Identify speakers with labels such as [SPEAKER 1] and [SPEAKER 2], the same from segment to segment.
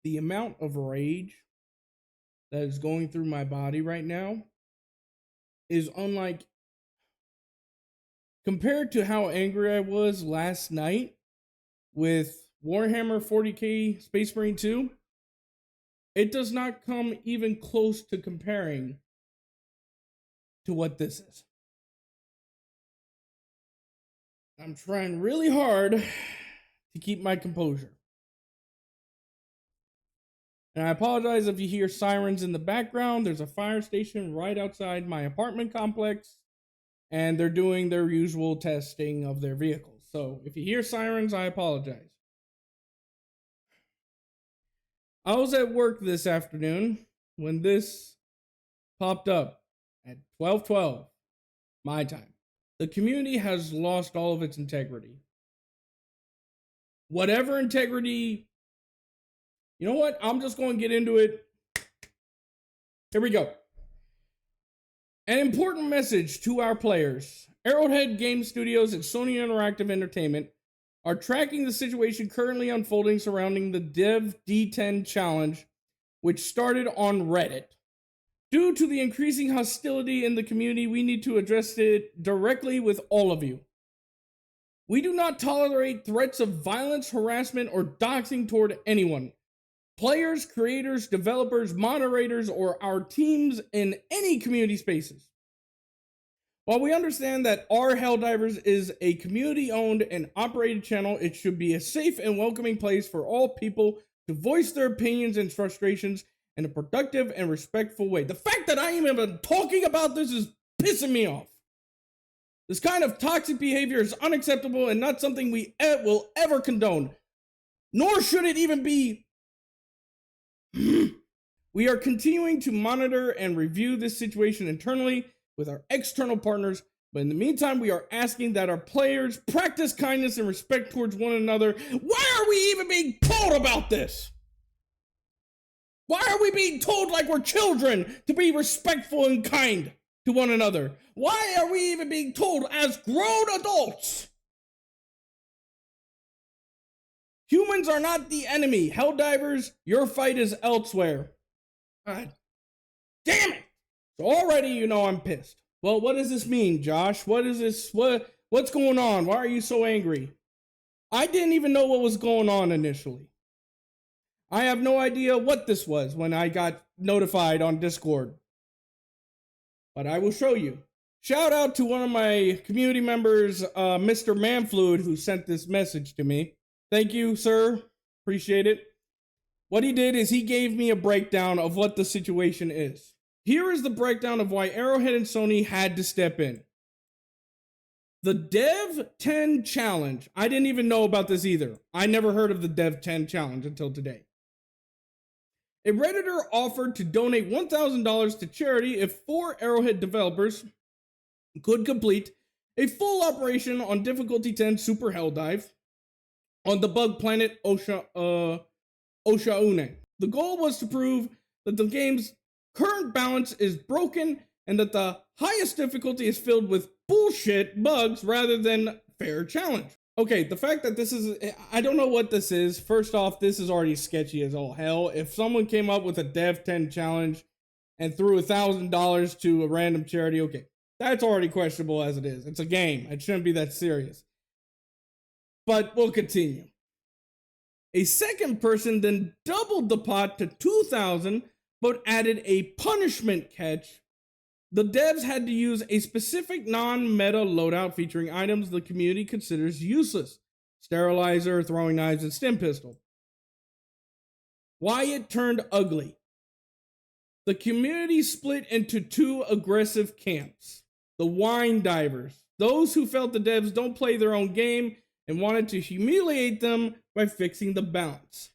[SPEAKER 1] The amount of rage that is going through my body right now is unlike, compared to how angry I was last night with Warhammer 40k Space Marine 2. It does not come even close to comparing to what this is. I'm trying really hard to keep my composure. And I apologize if you hear sirens in the background. There's a fire station right outside my apartment complex, and they're doing their usual testing of their vehicles. So if you hear sirens, I apologize. I was at work this afternoon when this popped up at 12:12 my time. The community has lost all of its integrity. Whatever integrity, you know what? I'm just going to get into it. Here we go. An important message to our players. Arrowhead Game Studios and Sony Interactive Entertainment are tracking the situation currently unfolding surrounding the Dev D10 challenge, which started on Reddit. Due to the increasing hostility in the community, we need to address it directly with all of you. We do not tolerate threats of violence, harassment, or doxing toward anyone. Players, creators, developers, moderators, or our teams in any community spaces. While we understand that our Helldivers is a community-owned and operated channel, it should be a safe and welcoming place for all people to voice their opinions and frustrations in a productive and respectful way. The fact that I am even talking about this is pissing me off. This kind of toxic behavior is unacceptable and not something we will ever condone. Nor should it even be. We are continuing to monitor and review this situation internally with our external partners, but in the meantime, we are asking that our players practice kindness and respect towards one another. Why are we even being told about this? Why are we being told like we're children to be respectful and kind to one another? Why are we even being told as grown adults? Humans are not the enemy. Helldivers, your fight is elsewhere. God damn it. So already you know I'm pissed. Well, what does this mean, Josh? What is this? What's going on? Why are you so angry? I didn't even know what was going on initially. I have no idea what this was when I got notified on Discord. But I will show you. Shout out to one of my community members, Mr. Manfluid, who sent this message to me. Thank you, sir. Appreciate it. What he did is he gave me a breakdown of what the situation is. Here is the breakdown of why Arrowhead and Sony had to step in. The Dev 10 challenge. I didn't even know about this either. I never heard of the Dev 10 challenge until today. A Redditor offered to donate $1,000 to charity if 4 Arrowhead developers could complete a full operation on difficulty 10 Super Helldive on the bug planet Oshaune. The goal was to prove that the game's current balance is broken and that the highest difficulty is filled with bullshit bugs rather than fair challenge. Okay, the fact that this is, I don't know what this is. First off, this is already sketchy as all hell. If someone came up with a Dev 10 challenge and threw $1,000 to a random charity, okay, that's already questionable as it is. It's a game. It shouldn't be that serious. But we'll continue. A second person then doubled the pot to $2,000, but added a punishment catch. The devs had to use a specific non-meta loadout featuring items the community considers useless. Sterilizer, throwing knives, and stim pistol. Why it turned ugly. The community split into 2 aggressive camps. The wine divers. Those who felt the devs don't play their own game and wanted to humiliate them by fixing the balance.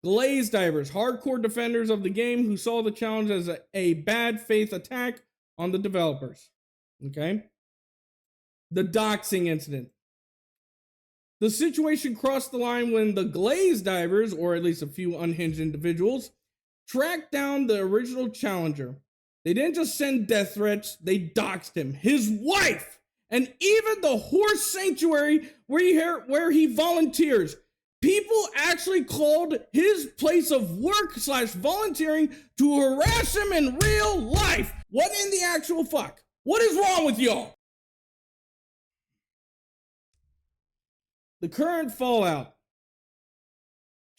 [SPEAKER 1] Glaze divers, hardcore defenders of the game who saw the challenge as a bad faith attack on the developers. Okay? The doxing incident. The situation crossed the line when the glaze divers, or at least a few unhinged individuals, tracked down the original challenger. They didn't just send death threats, they doxed him, his wife, and even the horse sanctuary where he volunteers. People actually called his place of work / volunteering to harass him in real life. What in the actual fuck? What is wrong with y'all? The current fallout.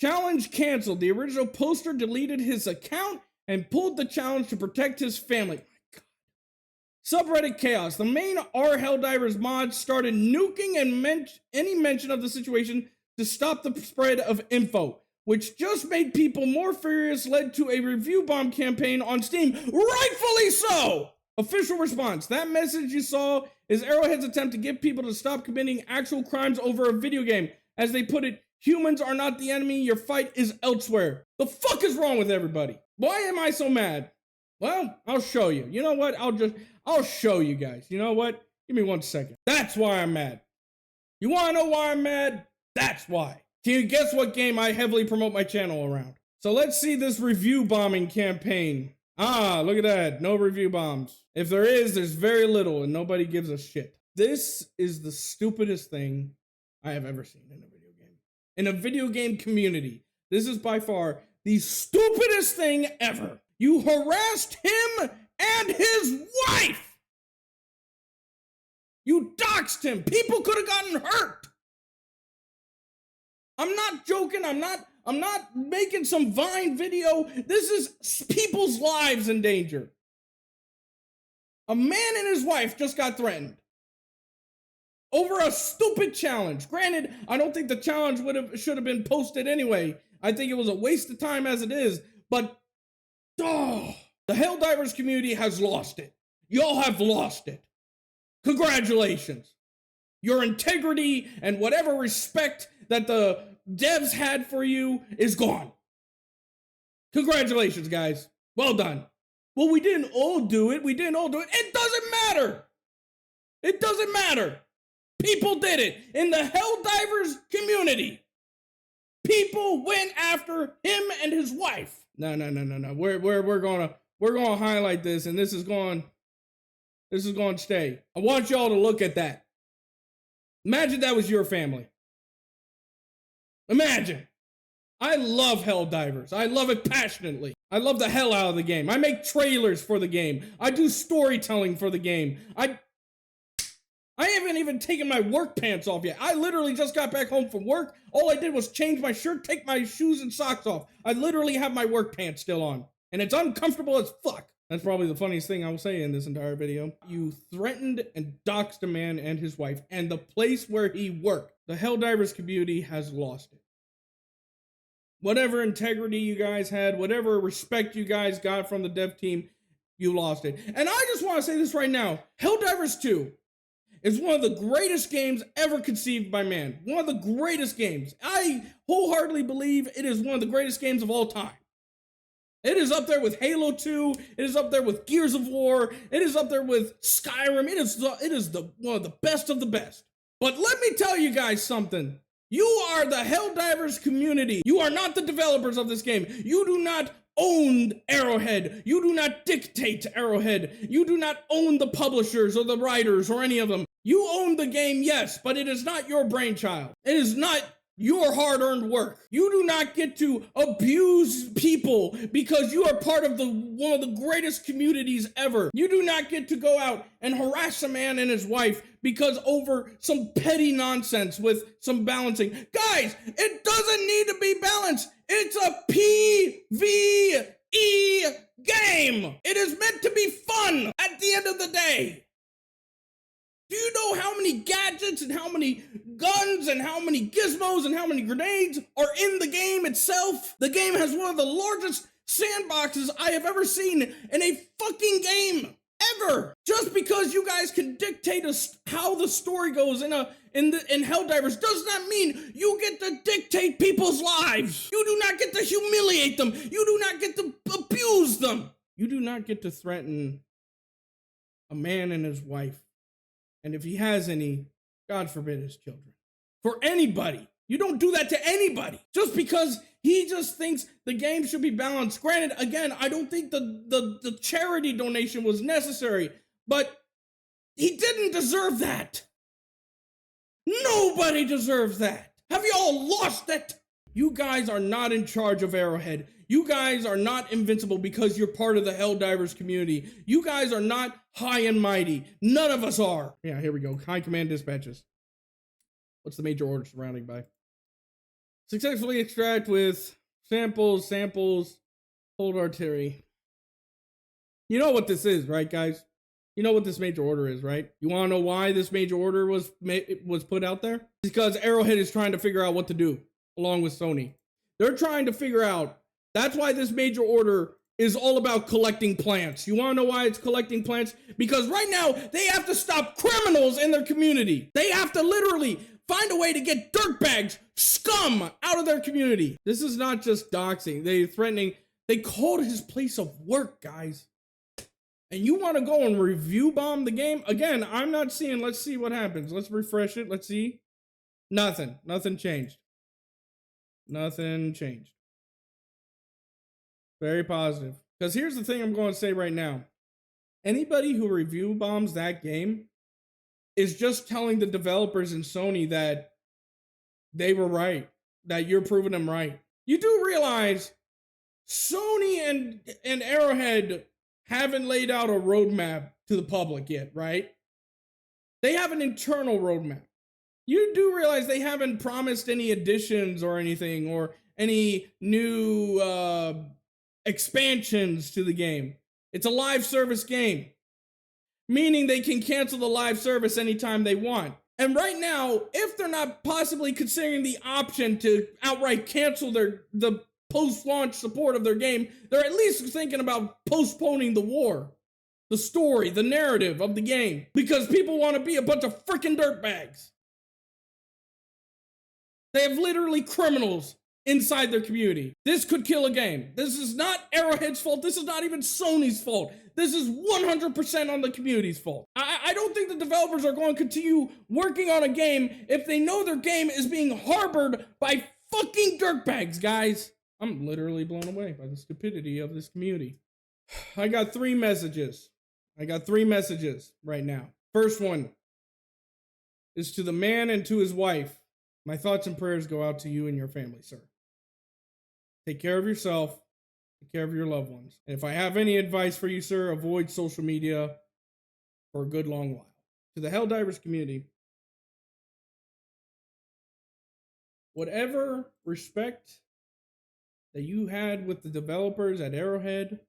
[SPEAKER 1] Challenge canceled. The original poster deleted his account and pulled the challenge to protect his family. Subreddit chaos. The main Helldivers mod started nuking and any mention of the situation to stop the spread of info, which just made people more furious, led to a review bomb campaign on Steam. Rightfully so! Official response. That message you saw is Arrowhead's attempt to get people to stop committing actual crimes over a video game. As they put it, humans are not the enemy, your fight is elsewhere. The fuck is wrong with everybody? Why am I so mad? Well, I'll show you. You know what? I'll show you guys. You know what? Give me 1 second. That's why I'm mad. You wanna know why I'm mad? That's why. Can you guess what game I heavily promote my channel around? So let's see this review bombing campaign. Ah, look at that. No review bombs. If there is, there's very little and nobody gives a shit. This is the stupidest thing I have ever seen in a video game. In a video game community. This is by far the stupidest thing ever. You harassed him and his wife. You doxed him. People could have gotten hurt. I'm not joking. I'm not making some Vine video. This is people's lives in danger. A man and his wife just got threatened over a stupid challenge. Granted, I don't think the challenge should have been posted anyway. I think it was a waste of time as it is, but the Helldivers community has lost it. Y'all have lost it. Congratulations. Your integrity and whatever respect that the devs had for you is gone. Congratulations, guys. Well done. Well, we didn't all do it. It doesn't matter. It doesn't matter. People did it in the Helldivers community. People went after him and his wife. No. We're gonna highlight this, and this is going to stay. I want y'all to look at that. Imagine that was your family. Imagine. I love Helldivers. I love it passionately. I love the hell out of the game. I make trailers for the game. I do storytelling for the game. I haven't even taken my work pants off yet. I literally just got back home from work. All I did was change my shirt, take my shoes and socks off. I literally have my work pants still on. And it's uncomfortable as fuck. That's probably the funniest thing I will say in this entire video. You threatened and doxed a man and his wife and the place where he worked. The Helldivers community has lost it. Whatever integrity you guys had, whatever respect you guys got from the dev team, you lost it. And I just want to say this right now. Helldivers 2 is one of the greatest games ever conceived by man. One of the greatest games. I wholeheartedly believe it is one of the greatest games of all time. It is up there with Halo 2. It is up there with Gears of War. It is up there with Skyrim. It is one of the best of the best. But let me tell you guys something. You are the Helldivers community. You are not the developers of this game. You do not own Arrowhead. You do not dictate to Arrowhead. You do not own the publishers or the writers or any of them. You own the game, yes, but it is not your brainchild. It is not your hard-earned work. You do not get to abuse people because you are part of one of the greatest communities ever. You do not get to go out and harass a man and his wife because over some petty nonsense with some balancing. Guys, it doesn't need to be balanced. It's a PvE game. It is meant to be fun at the end of the day. Do you know how many gadgets and how many guns and how many gizmos and how many grenades are in the game itself? The game has one of the largest sandboxes I have ever seen in a fucking game, ever. Just because you guys can dictate how the story goes in Helldivers does not mean you get to dictate people's lives. You do not get to humiliate them. You do not get to abuse them. You do not get to threaten a man and his wife. And if he has any, God forbid, his children. For anybody. You don't do that to anybody. Just because he just thinks the game should be balanced. Granted, again, I don't think the charity donation was necessary. But he didn't deserve that. Nobody deserves that. Have y'all lost it? You guys are not in charge of Arrowhead. You guys are not invincible because you're part of the Helldivers community. You guys are not high and mighty. None of us are. Yeah, here we go. High command dispatches. What's the major order surrounding by? Successfully extract with samples, hold artillery. You know what this is, right, guys? You know what this major order is, right? You want to know why this major order was put out there? Because Arrowhead is trying to figure out what to do, along with Sony. They're trying to figure out. That's why this major order is all about collecting plants. You want to know why it's collecting plants? Because right now, they have to stop criminals in their community. They have to literally find a way to get dirtbags, scum, out of their community. This is not just doxing. They called his place of work, guys. And you want to go and review bomb the game? Again, I'm not seeing. Let's see what happens. Let's refresh it. Let's see. Nothing. Nothing changed. Nothing changed. Very positive. Because here's the thing I'm going to say right now. Anybody who review bombs that game is just telling the developers in Sony that they were right. That you're proving them right. You do realize Sony and Arrowhead haven't laid out a roadmap to the public yet, right? They have an internal roadmap. You do realize they haven't promised any additions or anything, or any new expansions to the game. It's a live service game, meaning they can cancel the live service anytime they want. And right now, if they're not possibly considering the option to outright cancel the post-launch support of their game, they're at least thinking about postponing the war, the story, the narrative of the game, because people want to be a bunch of freaking dirtbags. They have literally criminals inside their community. This could kill a game. This is not Arrowhead's fault. This is not even Sony's fault. This is 100% on the community's fault. I don't think the developers are going to continue working on a game if they know their game is being harbored by fucking dirtbags, guys. I'm literally blown away by the stupidity of this community. I got 3 messages. Right now. First one is to the man and to his wife. My thoughts and prayers go out to you and your family, sir. Take care of yourself. Take care of your loved ones. And if I have any advice for you, sir, avoid social media for a good long while. To the Helldivers community, whatever respect that you had with the developers at Arrowhead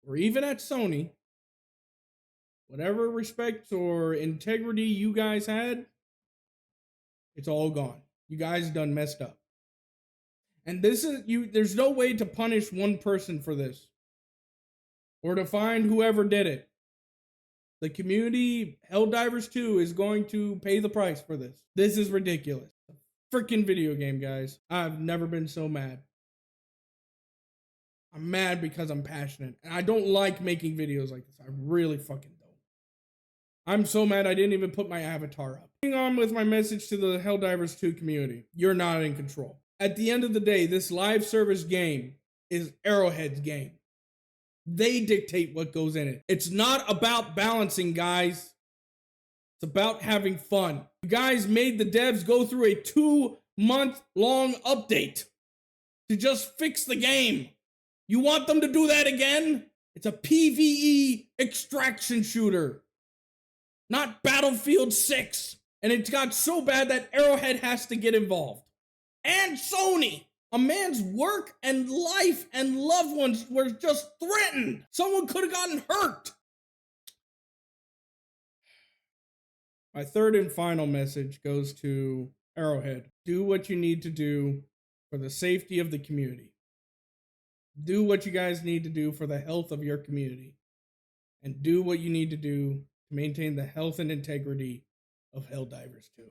[SPEAKER 1] or even at Sony, whatever respect or integrity you guys had, it's all gone. You guys done messed up. And there's no way to punish one person for this or to find whoever did it. The community, Helldivers 2, is going to pay the price for this. This is ridiculous. Freaking video game, guys. I've never been so mad. I'm mad because I'm passionate. And I don't like making videos like this. I really fucking don't. I'm so mad I didn't even put my avatar up. Moving on with my message to the Helldivers 2 community. You're not in control. At the end of the day, this live service game is Arrowhead's game. They dictate what goes in it. It's not about balancing, guys. It's about having fun. You guys made the devs go through a 2-month-long update to just fix the game. You want them to do that again? It's a PvE extraction shooter, not Battlefield 6. And it got so bad that Arrowhead has to get involved. And Sony. A man's work and life and loved ones were just threatened. Someone could have gotten hurt. My third and final message goes to Arrowhead. Do what you need to do for the safety of the community. Do what you guys need to do for the health of your community. And do what you need to do to maintain the health and integrity of Helldivers 2.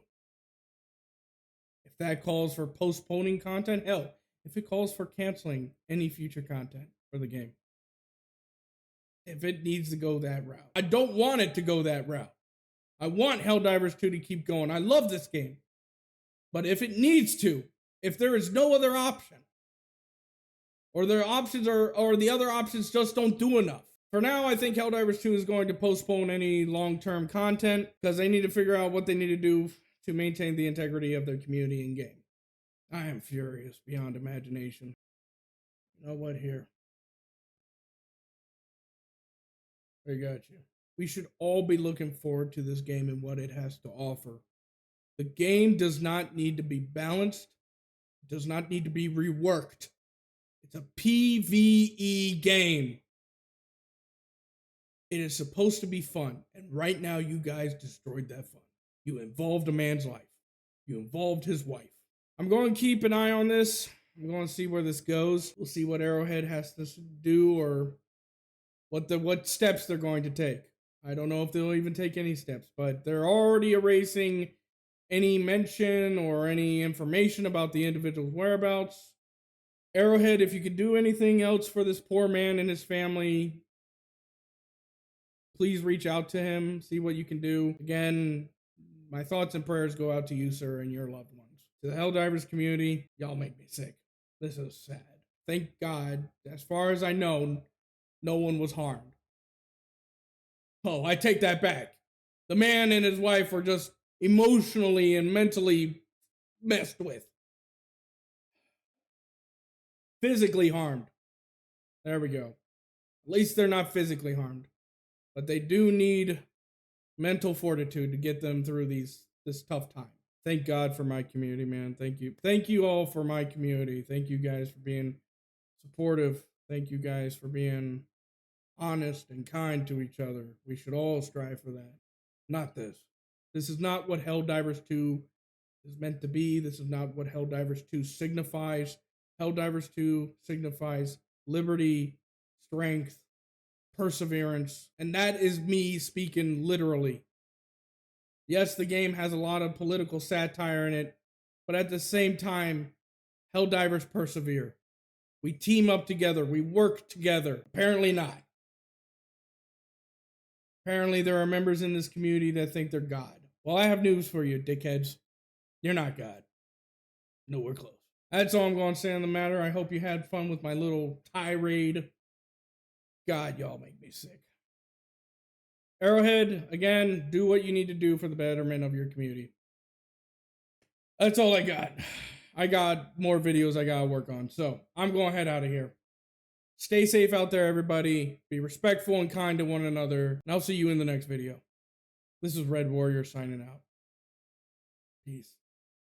[SPEAKER 1] If that calls for postponing content, hell, if it calls for canceling any future content for the game. If it needs to go that route. I don't want it to go that route. I want Helldivers 2 to keep going. I love this game. But if it needs to, if there is no other option, or their options or the other options just don't do enough. For now, I think Helldivers 2 is going to postpone any long-term content because they need to figure out what they need to do to maintain the integrity of their community and game. I am furious beyond imagination. You know what? Here. I got you. We should all be looking forward to this game and what it has to offer. The game does not need to be balanced, it does not need to be reworked. It's a PvE game. It is supposed to be fun, and right now you guys destroyed that fun. You involved a man's life, you involved his wife. I'm going to keep an eye on this. I'm going to see where this goes. We'll see what Arrowhead has to do or what steps they're going to take. I don't know if they'll even take any steps, but they're already erasing any mention or any information about the individual's whereabouts. Arrowhead, if you could do anything else for this poor man and his family, please reach out to him, see what you can do. Again, my thoughts and prayers go out to you, sir, and your loved ones. To the Helldivers community, y'all make me sick. This is sad. Thank God, as far as I know, no one was harmed. Oh, I take that back. The man and his wife were just emotionally and mentally messed with. Physically harmed. There we go. At least they're not physically harmed. But they do need mental fortitude to get them through this tough time. Thank God for my community, man. Thank you. Thank you all for my community. Thank you guys for being supportive. Thank you guys for being honest and kind to each other. We should all strive for that. Not this. This is not what Helldivers 2 is meant to be. This is not what Helldivers 2 signifies. Helldivers 2 signifies liberty, strength, perseverance, and that is me speaking literally. Yes, the game has a lot of political satire in it, but at the same time, Helldivers persevere. We team up together. We work together. Apparently not. Apparently there are members in this community that think they're God. Well, I have news for you, dickheads. You're not God. Nowhere close. That's all I'm going to say on the matter. I hope you had fun with my little tirade. God, y'all make me sick. Arrowhead, again, do what you need to do for the betterment of your community. That's all I got. I got more videos I gotta work on, so I'm going to head out of here. Stay safe out there, everybody. Be respectful and kind to one another, and I'll see you in the next video. This is Red Warrior signing out. Peace.